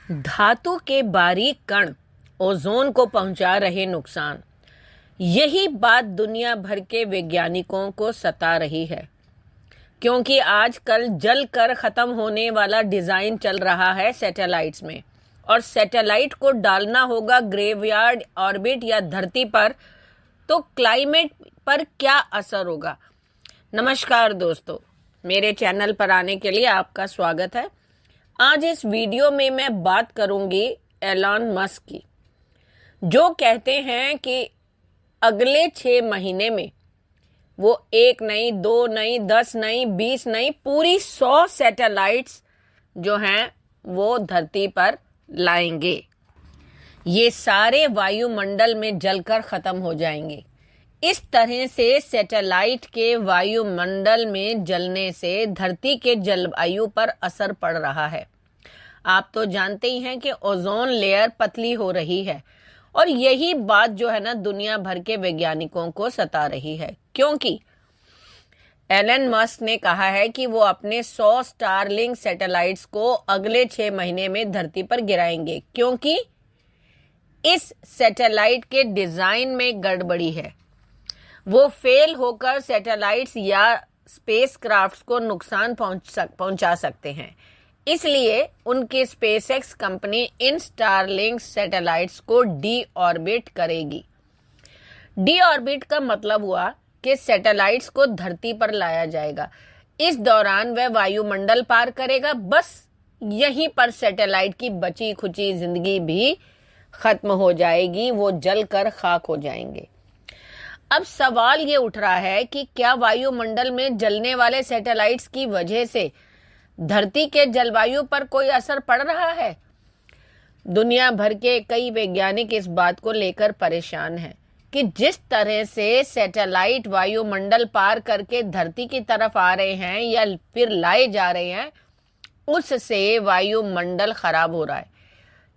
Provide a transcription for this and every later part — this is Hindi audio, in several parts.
धातु के बारीक कण ओजोन को पहुंचा रहे नुकसान। यही बात दुनिया भर के वैज्ञानिकों को सता रही है, क्योंकि आजकल जल कर खत्म होने वाला डिजाइन चल रहा है सैटेलाइट्स में, और सैटेलाइट को डालना होगा ग्रेवयार्ड ऑर्बिट या धरती पर, तो क्लाइमेट पर क्या असर होगा। नमस्कार दोस्तों, मेरे चैनल पर आने के लिए आपका स्वागत है। आज इस वीडियो में मैं बात करूंगी एलन मस्क की, जो कहते हैं कि अगले 6 महीने में वो 1 नहीं, 2 नहीं, 10 नहीं, 20 नहीं, पूरी 100 सैटेलाइट्स जो हैं वो धरती पर लाएंगे। ये सारे वायुमंडल में जलकर खत्म हो जाएंगे। इस तरह से सैटेलाइट के वायुमंडल में जलने से धरती के जलवायु पर असर पड़ रहा है। आप तो जानते ही हैं कि ओजोन लेयर पतली हो रही है, और यही बात जो है ना दुनिया भर के वैज्ञानिकों को सता रही है, क्योंकि एलन मस्क ने कहा है कि वो अपने 100 स्टारलिंक सैटेलाइट्स को अगले 6 महीने में धरती पर गिराएंगे, क्योंकि इस सैटेलाइट के डिजाइन में गड़बड़ी है। वो फेल होकर सैटेलाइट्स या स्पेसक्राफ्ट्स को नुकसान पहुंचा सकते हैं। इसलिए उनकी स्पेसएक्स कंपनी इन स्टारलिंक सैटेलाइट्स को डी ऑर्बिट करेगी। डी ऑर्बिट का मतलब हुआ कि सैटेलाइट्स को धरती पर लाया जाएगा। इस दौरान वह वायुमंडल पार करेगा। बस यहीं पर सैटेलाइट की बची खुची जिंदगी भी खत्म हो जाएगी, वो जलकर खाक हो जाएंगे। अब सवाल ये उठ रहा है कि क्या वायुमंडल में जलने वाले सैटेलाइट्स की वजह से धरती के जलवायु पर कोई असर पड़ रहा है। दुनिया भर के कई वैज्ञानिक इस बात को लेकर परेशान हैं कि जिस तरह से सैटेलाइट वायुमंडल पार करके धरती की तरफ आ रहे हैं या फिर लाए जा रहे हैं, उससे वायुमंडल खराब हो रहा है।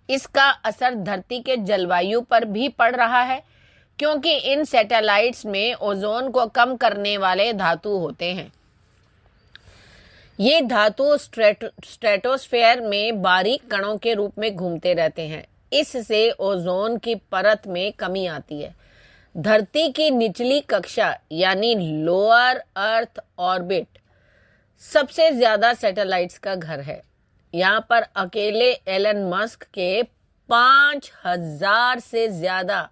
इसका असर धरती के जलवायु पर भी पड़ रहा है, क्योंकि इन सैटेलाइट्स में ओजोन को कम करने वाले धातु होते हैं। ये धातु स्ट्रेटोस्फेयर में बारीक कणों के रूप में घूमते रहते हैं। इससे ओजोन की परत में कमी आती है। धरती की निचली कक्षा यानी लोअर अर्थ ऑर्बिट सबसे ज्यादा सैटेलाइट्स का घर है। यहाँ पर अकेले एलन मस्क के 5000 से ज्यादा,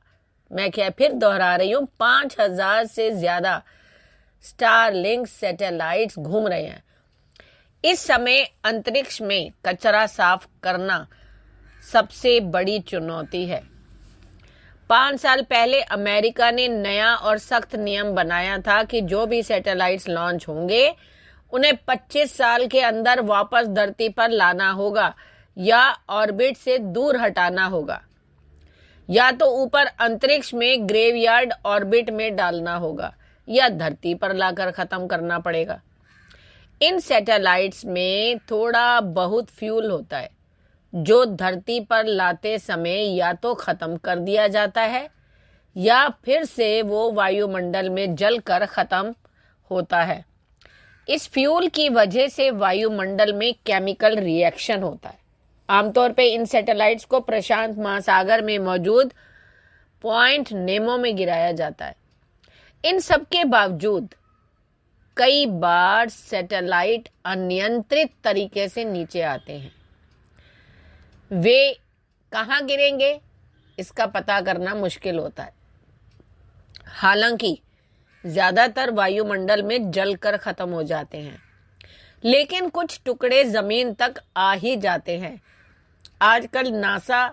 मैं क्या फिर दोहरा रही हूँ, 5000 से ज्यादा स्टारलिंक सैटेलाइट्स घूम रहे हैं। इस समय अंतरिक्ष में कचरा साफ करना सबसे बड़ी चुनौती है। 5 साल पहले अमेरिका ने नया और सख्त नियम बनाया था कि जो भी सैटेलाइट्स लॉन्च होंगे उन्हें 25 साल के अंदर वापस धरती पर लाना होगा, या ऑर्बिट से दूर हटाना होगा, या तो ऊपर अंतरिक्ष में ग्रेवयार्ड ऑर्बिट में डालना होगा, या धरती पर लाकर खत्म करना पड़ेगा। इन सैटेलाइट्स में थोड़ा बहुत फ्यूल होता है, जो धरती पर लाते समय या तो खत्म कर दिया जाता है या फिर से वो वायुमंडल में जलकर खत्म होता है। इस फ्यूल की वजह से वायुमंडल में केमिकल रिएक्शन होता है। आमतौर पे इन सैटेलाइट्स को प्रशांत महासागर में मौजूद पॉइंट नेमो में गिराया जाता है। इन सब के बावजूद कई बार सैटेलाइट अनियंत्रित तरीके से नीचे आते हैं। वे कहाँ गिरेंगे इसका पता करना मुश्किल होता है। हालांकि ज्यादातर वायुमंडल में जलकर खत्म हो जाते हैं, लेकिन कुछ टुकड़े जमीन तक आ ही जाते हैं। आजकल नासा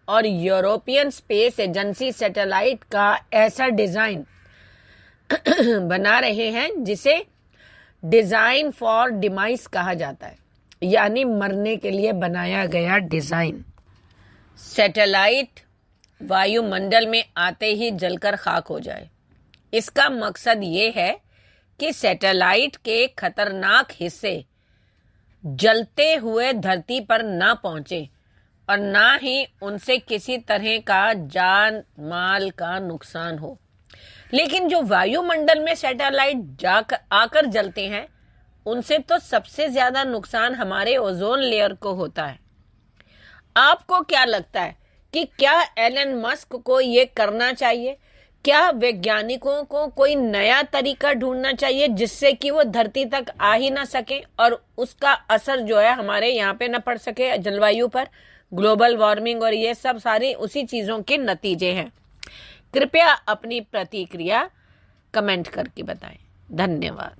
और यूरोपियन स्पेस एजेंसी सैटेलाइट का ऐसा डिजाइन बना रहे हैं जिसे डिजाइन फॉर डिमाइस कहा जाता है, यानी मरने के लिए बनाया गया डिजाइन। सैटेलाइट वायुमंडल में आते ही जलकर खाक हो जाए। इसका मकसद ये है कि सैटेलाइट के खतरनाक हिस्से जलते हुए धरती पर ना पहुंचे, और ना ही उनसे किसी तरह का जान माल का नुकसान हो। लेकिन जो वायुमंडल में सैटेलाइट आकर जलते हैं, उनसे तो सबसे ज्यादा नुकसान हमारे ओजोन लेयर को होता है। आपको क्या लगता है कि क्या एलन मस्क को ये करना चाहिए? क्या वैज्ञानिकों को कोई नया तरीका ढूंढना चाहिए जिससे कि वो धरती तक आ ही ना सके और उसका असर जो है हमारे यहाँ पे ना पड़ सके, जलवायु पर? ग्लोबल वार्मिंग और ये सब सारी उसी चीजों के नतीजे हैं। कृपया अपनी प्रतिक्रिया कमेंट करके बताएं। धन्यवाद।